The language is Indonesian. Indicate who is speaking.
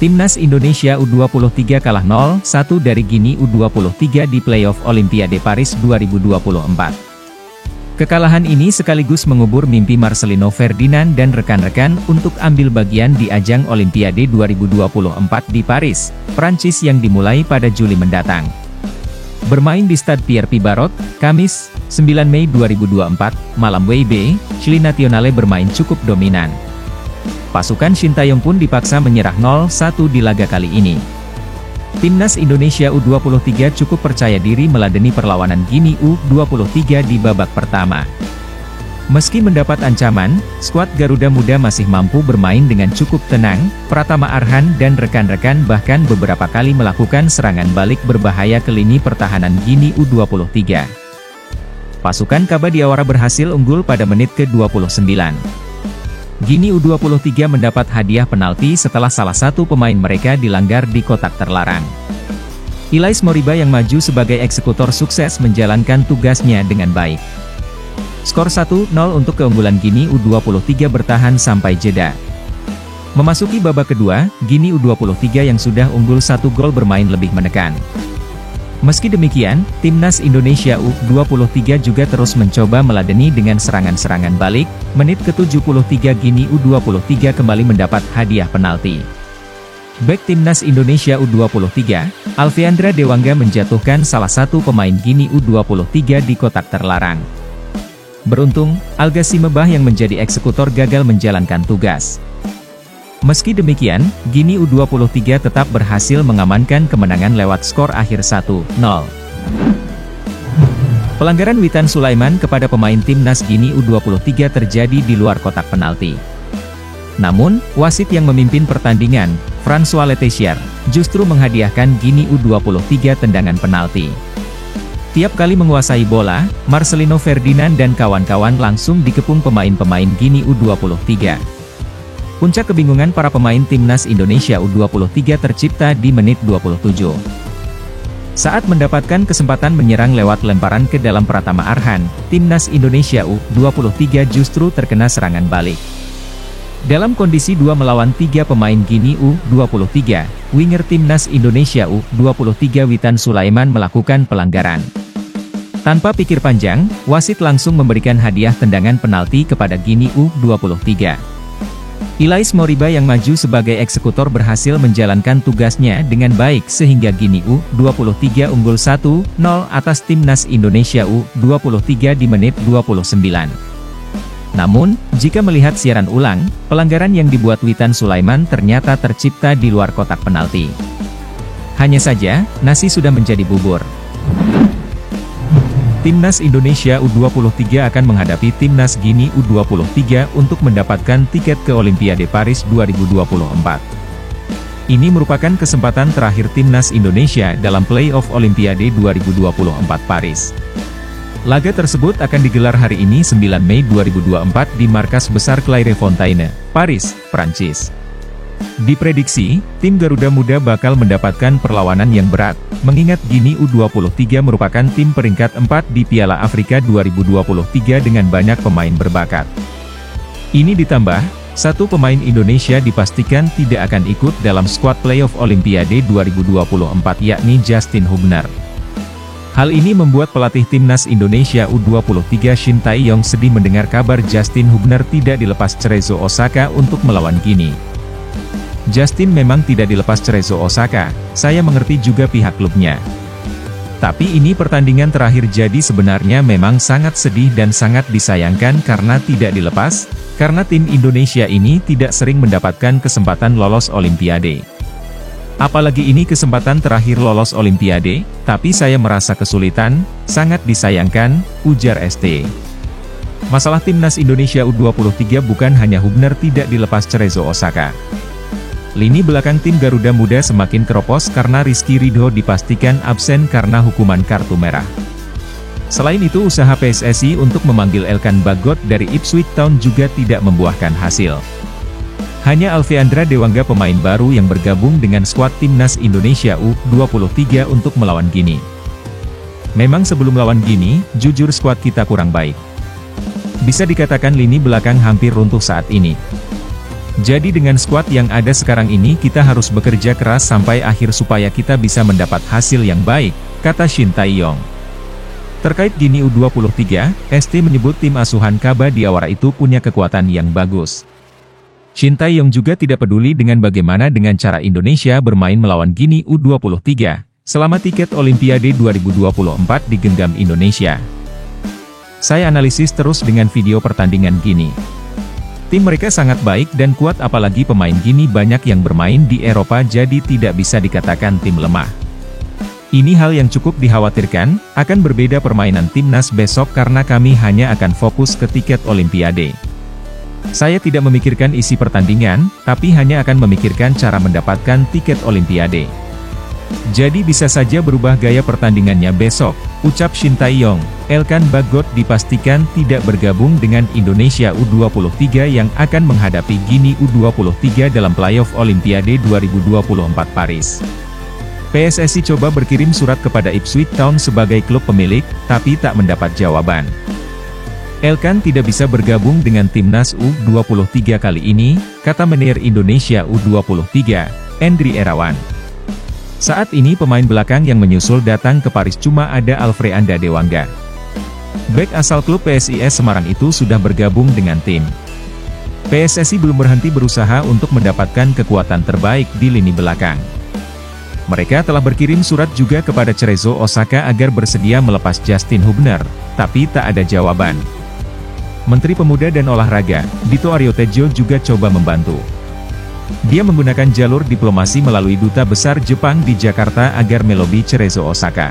Speaker 1: Timnas Indonesia U23 kalah 0-1 dari Gini U23 di playoff Olimpiade Paris 2024. Kekalahan ini sekaligus mengubur mimpi Marcelino Ferdinand dan rekan-rekan untuk ambil bagian di ajang Olimpiade 2024 di Paris, Prancis yang dimulai pada Juli mendatang. Bermain di Stade Pierre Pibarot, Kamis, 9 Mei 2024, malam WIB, Chili Nationale bermain cukup dominan. Pasukan Sintayong pun dipaksa menyerah 0-1 di laga kali ini. Timnas Indonesia U23 cukup percaya diri meladeni perlawanan Gini U23 di babak pertama. Meski mendapat ancaman, skuad Garuda Muda masih mampu bermain dengan cukup tenang. Pratama Arhan dan rekan-rekan bahkan beberapa kali melakukan serangan balik berbahaya ke lini pertahanan Gini U23. Pasukan Kabadiawara berhasil unggul pada menit ke-29. Gini U23 mendapat hadiah penalti setelah salah satu pemain mereka dilanggar di kotak terlarang. Ilais Moriba yang maju sebagai eksekutor sukses menjalankan tugasnya dengan baik. Skor 1-0 untuk keunggulan Gini U23 bertahan sampai jeda. Memasuki babak kedua, Gini U23 yang sudah unggul 1 gol bermain lebih menekan. Meski demikian, Timnas Indonesia U23 juga terus mencoba meladeni dengan serangan-serangan balik. Menit ke-73 Gini U23 kembali mendapat hadiah penalti. Bek Timnas Indonesia U23, Alfiandra Dewangga menjatuhkan salah satu pemain Gini U23 di kotak terlarang. Beruntung, Alga Simebah yang menjadi eksekutor gagal menjalankan tugas. Meski demikian, Gini U23 tetap berhasil mengamankan kemenangan lewat skor akhir 1-0. Pelanggaran Witan Sulaiman kepada pemain Timnas Gini U23 terjadi di luar kotak penalti. Namun, wasit yang memimpin pertandingan, François Letessier, justru menghadiahkan Gini U23 tendangan penalti. Tiap kali menguasai bola, Marcelino Ferdinand dan kawan-kawan langsung dikepung pemain-pemain Gini U23. Puncak kebingungan para pemain Timnas Indonesia U23 tercipta di menit 27. Saat mendapatkan kesempatan menyerang lewat lemparan ke dalam Pratama Arhan, Timnas Indonesia U23 justru terkena serangan balik. Dalam kondisi 2 melawan 3 pemain Gini U23, winger Timnas Indonesia U23 Witan Sulaiman melakukan pelanggaran. Tanpa pikir panjang, wasit langsung memberikan hadiah tendangan penalti kepada Gini U23. Ilais Moriba yang maju sebagai eksekutor berhasil menjalankan tugasnya dengan baik sehingga Gini U23 unggul 1-0 atas Timnas Indonesia U23 di menit 29. Namun, jika melihat siaran ulang, pelanggaran yang dibuat Witan Sulaiman ternyata tercipta di luar kotak penalti. Hanya saja, nasi sudah menjadi bubur. Timnas Indonesia U23 akan menghadapi Timnas Gini U23 untuk mendapatkan tiket ke Olimpiade Paris 2024. Ini merupakan kesempatan terakhir Timnas Indonesia dalam playoff Olimpiade 2024 Paris. Laga tersebut akan digelar hari ini 9 Mei 2024 di Markas Besar Clairefontaine, Paris, Prancis. Diprediksi, tim Garuda Muda bakal mendapatkan perlawanan yang berat, mengingat Gini U23 merupakan tim peringkat 4 di Piala Afrika 2023 dengan banyak pemain berbakat. Ini ditambah, satu pemain Indonesia dipastikan tidak akan ikut dalam skuad playoff Olimpiade 2024 yakni Justin Hubner. Hal ini membuat pelatih Timnas Indonesia U23 Sintayong sedih mendengar kabar Justin Hubner tidak dilepas Cerezo Osaka untuk melawan Gini. Justin memang tidak dilepas Cerezo Osaka, saya mengerti juga pihak klubnya. Tapi ini pertandingan terakhir jadi sebenarnya memang sangat sedih dan sangat disayangkan karena tidak dilepas, karena tim Indonesia ini tidak sering mendapatkan kesempatan lolos Olimpiade. Apalagi ini kesempatan terakhir lolos Olimpiade, tapi saya merasa kesulitan, sangat disayangkan, ujar ST. Masalah Timnas Indonesia U23 bukan hanya Hubner tidak dilepas Cerezo Osaka. Lini belakang tim Garuda Muda semakin keropos karena Rizky Ridho dipastikan absen karena hukuman kartu merah. Selain itu usaha PSSI untuk memanggil Elkan Bagot dari Ipswich Town juga tidak membuahkan hasil. Hanya Alfiandra Dewangga pemain baru yang bergabung dengan skuad Timnas Indonesia U23 untuk melawan Gini. Memang sebelum lawan Gini, jujur skuad kita kurang baik. Bisa dikatakan lini belakang hampir runtuh saat ini. Jadi dengan skuad yang ada sekarang ini kita harus bekerja keras sampai akhir supaya kita bisa mendapat hasil yang baik, kata Shin Tae-yong. Terkait Gini U23, ST menyebut tim asuhan Kaba Diawara itu punya kekuatan yang bagus. Shin Tae-yong juga tidak peduli dengan bagaimana dengan cara Indonesia bermain melawan Gini U23, selama tiket Olimpiade 2024 digenggam Indonesia. Saya analisis terus dengan video pertandingan Gini. Tim mereka sangat baik dan kuat apalagi pemain Gini banyak yang bermain di Eropa jadi tidak bisa dikatakan tim lemah. Ini hal yang cukup dikhawatirkan, akan berbeda permainan timnas besok karena kami hanya akan fokus ke tiket Olimpiade. Saya tidak memikirkan isi pertandingan, tapi hanya akan memikirkan cara mendapatkan tiket Olimpiade. Jadi bisa saja berubah gaya pertandingannya besok, ucap Shin Tae-yong. Elkan Bagot dipastikan tidak bergabung dengan Indonesia U23 yang akan menghadapi Gini U23 dalam playoff Olimpiade 2024 Paris. PSSI coba berkirim surat kepada Ipswich Town sebagai klub pemilik, tapi tak mendapat jawaban. Elkan tidak bisa bergabung dengan timnas U23 kali ini, kata manajer Indonesia U23, Endri Erawan. Saat ini pemain belakang yang menyusul datang ke Paris cuma ada Alfreanda Dewangga. Bek asal klub PSIS Semarang itu sudah bergabung dengan tim. PSSI belum berhenti berusaha untuk mendapatkan kekuatan terbaik di lini belakang. Mereka telah berkirim surat juga kepada Cerezo Osaka agar bersedia melepas Justin Hubner, tapi tak ada jawaban. Menteri Pemuda dan Olahraga, Dito Aryo Tejo juga coba membantu. Dia menggunakan jalur diplomasi melalui Duta Besar Jepang di Jakarta agar melobi Cerezo Osaka.